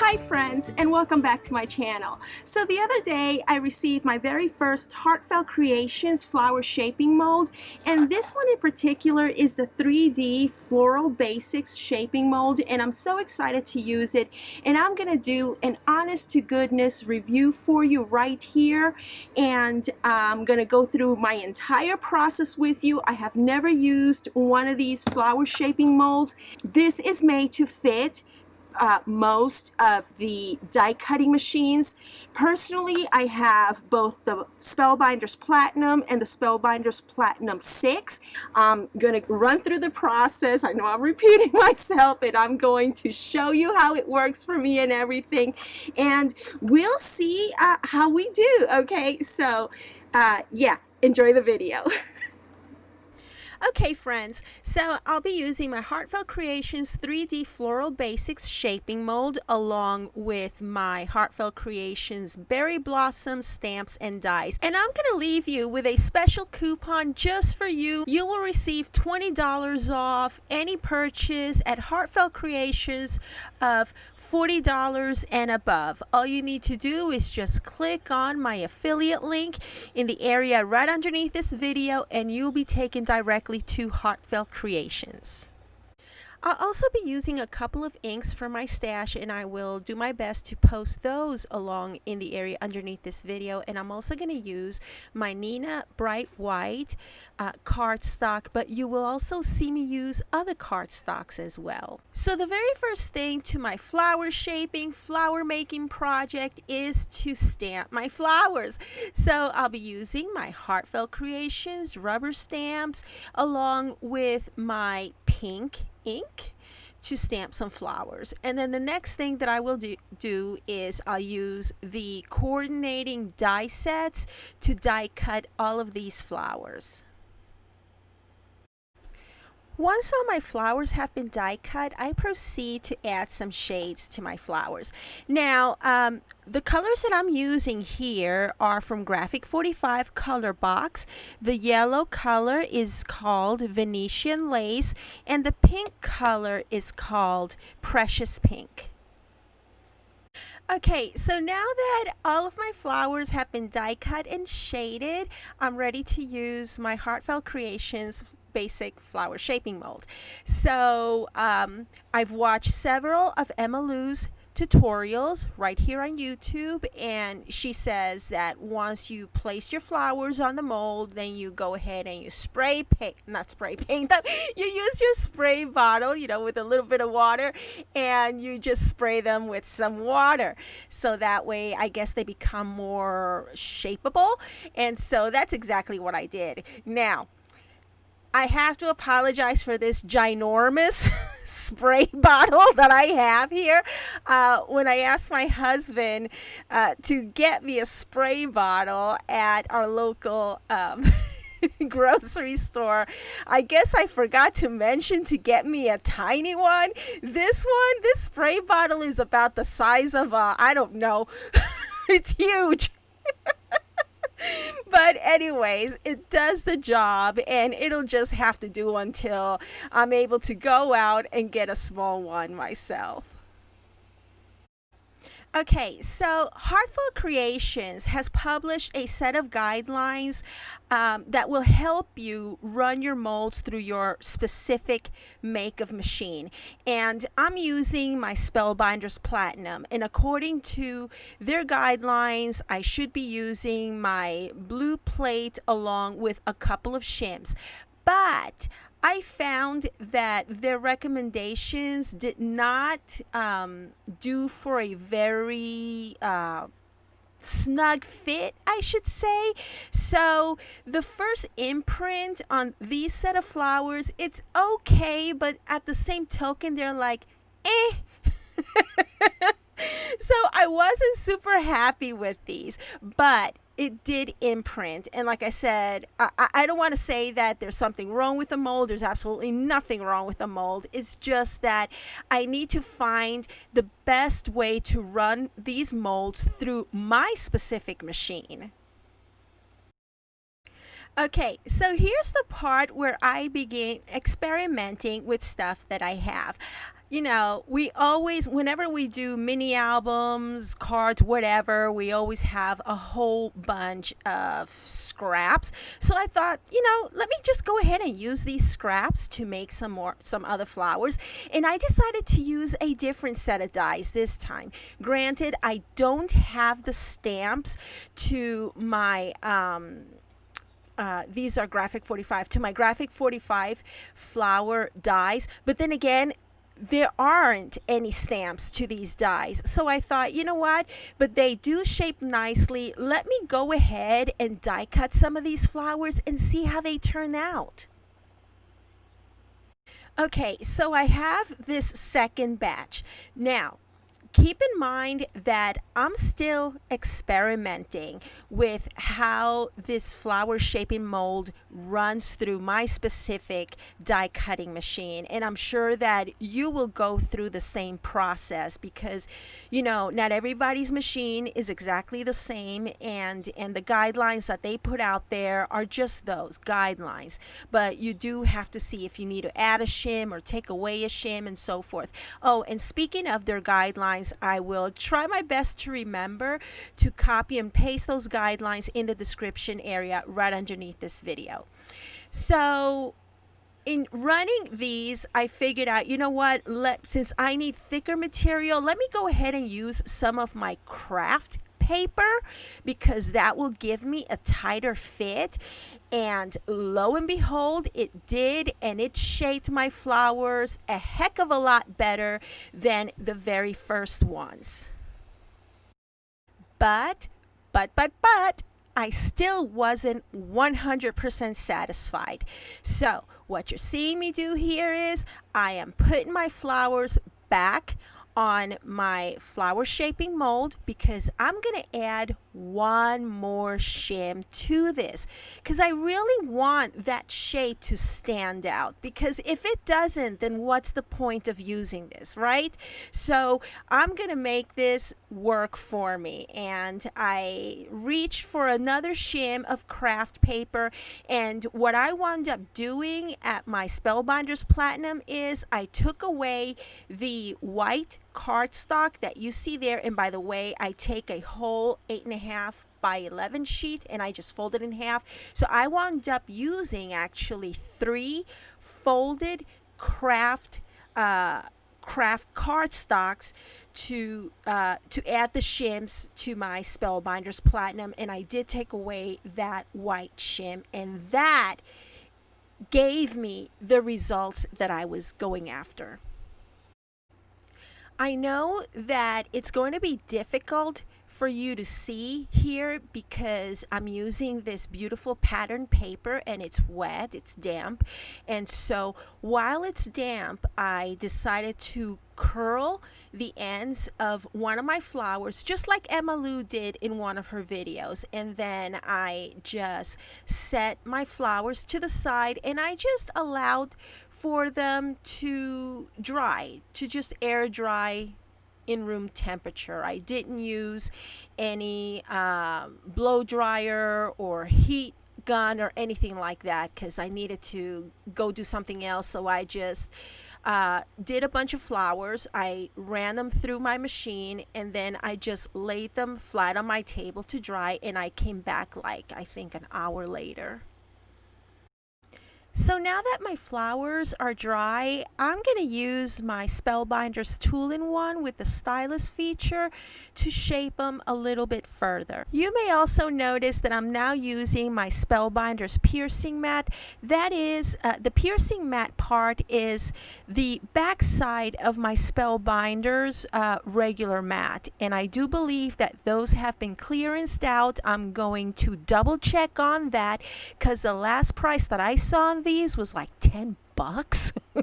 Hi friends, and welcome back to my channel. So the other day I received my very first Heartfelt Creations flower shaping mold, and this one in particular is the 3D Floral Basics shaping mold, and I'm so excited to use it. And I'm gonna do an honest to goodness review for you right here, and I'm gonna go through my entire process with you. I have never used one of these flower shaping molds. This is made to fit most of the die cutting machines. Personally, I have both the Spellbinders Platinum and the Spellbinders Platinum 6. I'm going to run through the process. I know I'm repeating myself, and I'm going to show you how it works for me and everything, and we'll see how we do. Okay, so yeah, enjoy the video. Okay friends, so I'll be using my Heartfelt Creations 3D Floral Basics shaping mold along with my Heartfelt Creations Berry Blossom stamps and dies. And I'm going to leave you with a special coupon just for you. You will receive $20 off any purchase at Heartfelt Creations of $40 and above. All you need to do is just click on my affiliate link in the area right underneath this video, and you'll be taken directly to Heartfelt Creations. I'll also be using a couple of inks from my stash, and I will do my best to post those along in the area underneath this video. And I'm also going to use my Nina Bright White cardstock, but you will also see me use other cardstocks as well. So the very first thing to my flower shaping, flower making project is to stamp my flowers. So I'll be using my Heartfelt Creations rubber stamps along with my pink ink to stamp some flowers. And then the next thing that I will do is I'll use the coordinating die sets to die cut all of these flowers. Once all my flowers have been die cut, I proceed to add some shades to my flowers. Now, the colors that I'm using here are from Graphic 45 Color Box. The yellow color is called Venetian Lace, and the pink color is called Precious Pink. Okay, so now that all of my flowers have been die cut and shaded, I'm ready to use my Heartfelt Creations basic flower shaping mold. So I've watched several of Emma Lou's tutorials right here on YouTube, and she says that once you place your flowers on the mold, then you go ahead and you spray paint, not spray paint them, you use your spray bottle, you know, with a little bit of water, and you just spray them with some water, so that way I guess they become more shapeable. And so that's exactly what I did. Now I have to apologize for this ginormous spray bottle that I have here. When I asked my husband to get me a spray bottle at our local grocery store, I guess I forgot to mention to get me a tiny one. This spray bottle is about the size of a, I don't know, it's huge. But anyways, it does the job, and it'll just have to do until I'm able to go out and get a small one myself. Okay, so Heartfelt Creations has published a set of guidelines that will help you run your molds through your specific make of machine. And I'm using my Spellbinders Platinum, and according to their guidelines, I should be using my blue plate along with a couple of shims. But I found that their recommendations did not do for a very snug fit, I should say. So the first imprint on these set of flowers, it's okay, but at the same token, they're like, eh. So I wasn't super happy with these, but it did imprint. And like I said, I don't want to say that there's something wrong with the mold. There's absolutely nothing wrong with the mold. It's just that I need to find the best way to run these molds through my specific machine. Okay, so here's the part where I begin experimenting with stuff that I have. You know, we always, whenever we do mini albums, cards, whatever, we always have a whole bunch of scraps. So I thought, let me just go ahead and use these scraps to make some other flowers. And I decided to use a different set of dies this time. Granted, I don't have the stamps to my these are graphic 45 to my graphic 45 flower dies, but then again, there aren't any stamps to these dies. So I thought, you know what, but they do shape nicely. Let me go ahead and die cut some of these flowers and see how they turn out. Okay, so I have this second batch. Now, keep in mind that I'm still experimenting with how this flower shaping mold runs through my specific die cutting machine. And I'm sure that you will go through the same process because, not everybody's machine is exactly the same. And the guidelines that they put out there are just those guidelines. But you do have to see if you need to add a shim or take away a shim and so forth. Oh, and speaking of their guidelines, I will try my best to remember to copy and paste those guidelines in the description area right underneath this video. So in running these, I figured out, since I need thicker material, let me go ahead and use some of my craft paper because that will give me a tighter fit. And lo and behold, it did, and it shaped my flowers a heck of a lot better than the very first ones. But, I still wasn't 100% satisfied. So what you're seeing me do here is I am putting my flowers back on my flower shaping mold because I'm going to add one more shim to this because I really want that shape to stand out, because if it doesn't, then what's the point of using this, right? So I'm going to make this work for me, and I reached for another shim of craft paper, and what I wound up doing at my Spellbinders Platinum is I took away the white cardstock that you see there. And by the way, I take a whole 8.5 by 11 sheet and I just fold it in half. So I wound up using actually 3 folded craft cardstocks to add the shims to my Spellbinders Platinum, and I did take away that white shim, and that gave me the results that I was going after. I know that it's going to be difficult for you to see here because I'm using this beautiful pattern paper and it's wet, it's damp. And so while it's damp, I decided to curl the ends of one of my flowers just like Emma Lou did in one of her videos. And then I just set my flowers to the side and I just allowed for them to dry, to just air dry in room temperature. I didn't use any blow dryer or heat gun or anything like that because I needed to go do something else. So I just did a bunch of flowers. I ran them through my machine and then I just laid them flat on my table to dry, and I came back like I think an hour later. So now that my flowers are dry, I'm going to use my Spellbinders Tool-in-One with the stylus feature to shape them a little bit further. You may also notice that I'm now using my Spellbinders piercing mat. That is, the piercing mat part is the back side of my Spellbinders regular mat. And I do believe that those have been clearanced out. I'm going to double check on that because the last price that I saw on these was like $10.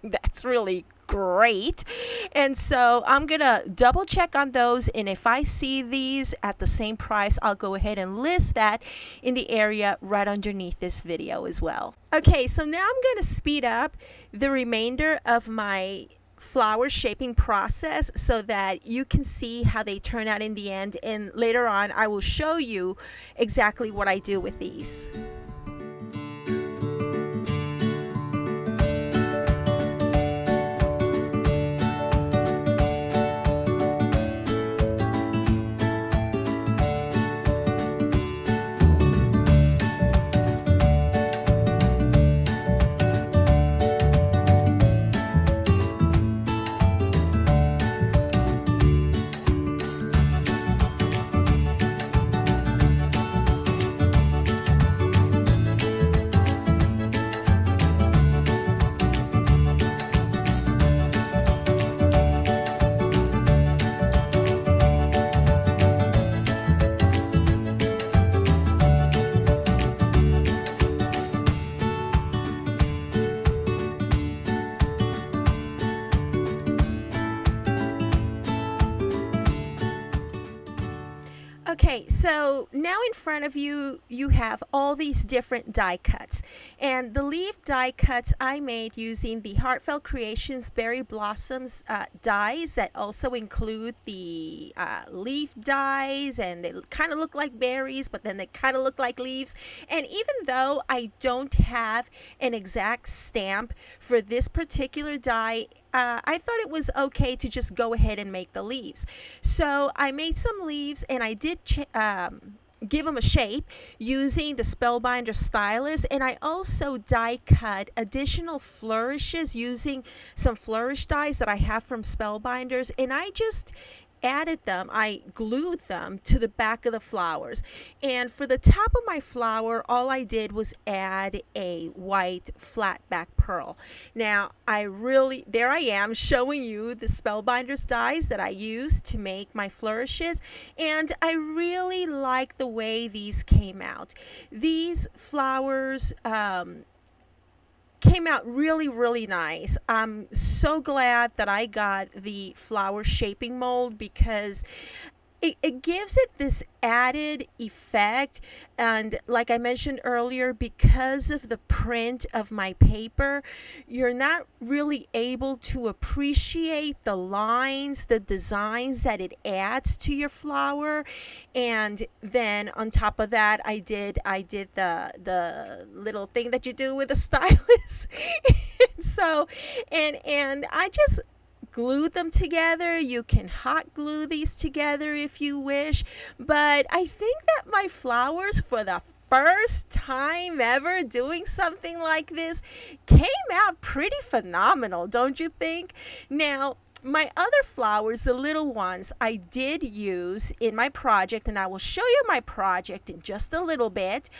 That's really great. And so I'm gonna double check on those, and if I see these at the same price, I'll go ahead and list that in the area right underneath this video as well. Okay, so now I'm gonna speed up the remainder of my flower shaping process so that you can see how they turn out in the end, and later on I will show you exactly what I do with these. Okay, so now in front of you, you have all these different die cuts. And the leaf die cuts I made using the Heartfelt Creations Berry Blossoms dies that also include the leaf dies, and they kind of look like berries, but then they kind of look like leaves. And even though I don't have an exact stamp for this particular die, I thought it was okay to just go ahead and make the leaves. So I made some leaves, and I did give them a shape using the Spellbinder stylus, and I also die cut additional flourishes using some flourish dies that I have from Spellbinders, and I just added them, I glued them to the back of the flowers. And for the top of my flower, all I did was add a white flat back pearl. Now there I am showing you the Spellbinders dies that I used to make my flourishes, and I really like the way these came out. These flowers came out really, really nice. I'm so glad that I got the flower shaping mold, because it gives it this added effect. And like I mentioned earlier, because of the print of my paper, you're not really able to appreciate the lines, the designs that it adds to your flower. And then on top of that, I did the little thing that you do with a stylus. And I just glued them together. You can hot glue these together if you wish, but I think that my flowers, for the first time ever doing something like this, came out pretty phenomenal, don't you think? Now, my other flowers, the little ones, I did use in my project, and I will show you my project in just a little bit,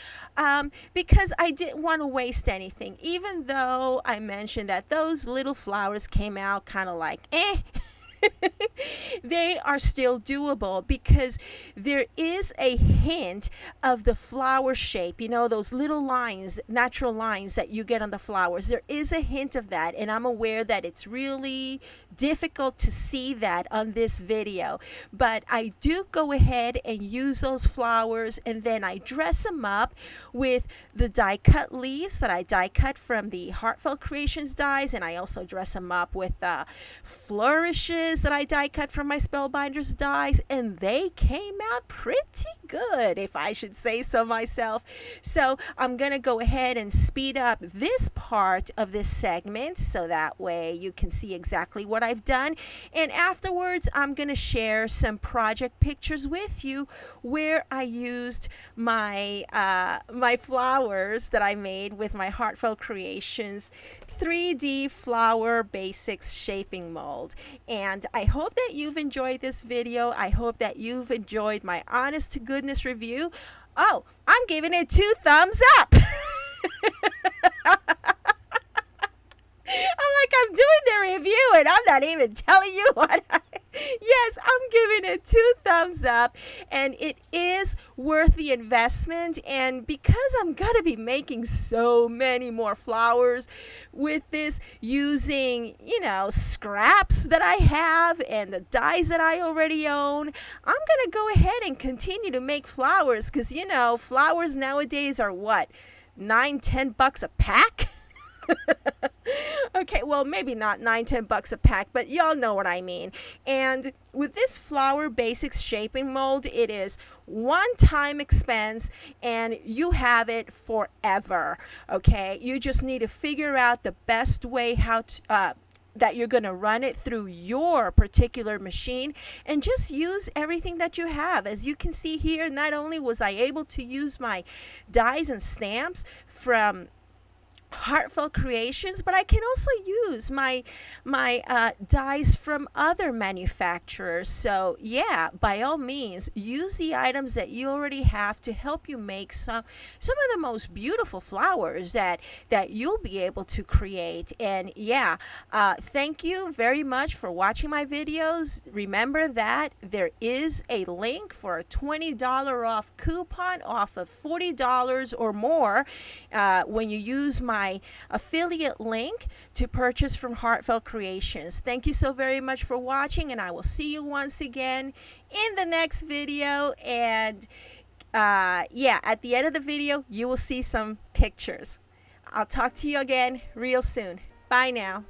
because I didn't want to waste anything. Even though I mentioned that those little flowers came out kind of like, they are still doable, because there is a hint of the flower shape, those little lines, natural lines that you get on the flowers. There is a hint of that, and I'm aware that it's really difficult to see that on this video, but I do go ahead and use those flowers, and then I dress them up with the die cut leaves that I die cut from the Heartfelt Creations dies, and I also dress them up with flourishes that I die cut from my Spellbinders dies, and they came out pretty good, if I should say so myself. So I'm gonna go ahead and speed up this part of this segment, so that way you can see exactly what I've done, and afterwards I'm gonna share some project pictures with you where I used my my flowers that I made with my Heartfelt Creations 3D flower basics shaping mold. And I hope that you've enjoyed this video. I hope that you've enjoyed my honest to goodness review. Oh, I'm giving it 2 thumbs up. I'm doing the review, and I'm not even telling you what yes, I'm giving it 2 thumbs up, and it is worth the investment. And because I'm gonna be making so many more flowers with this, using scraps that I have and the dies that I already own, I'm gonna go ahead and continue to make flowers, because flowers nowadays are what, $9-10 a pack. Okay, well, maybe not $9-10 a pack, but y'all know what I mean. And with this flower basics shaping mold, it is one-time expense, and you have it forever. Okay, you just need to figure out the best way how to that you're going to run it through your particular machine, and just use everything that you have. As you can see here, not only was I able to use my dies and stamps from Heartfelt Creations, but I can also use my dies from other manufacturers. So yeah, by all means, use the items that you already have to help you make some of the most beautiful flowers that you'll be able to create. And yeah, thank you very much for watching my videos. Remember that there is a link for a $20 off coupon off of $40 or more when you use my my affiliate link to purchase from Heartfelt Creations. Thank you so very much for watching, and I will see you once again in the next video. And yeah, at the end of the video, you will see some pictures. I'll talk to you again real soon. Bye now.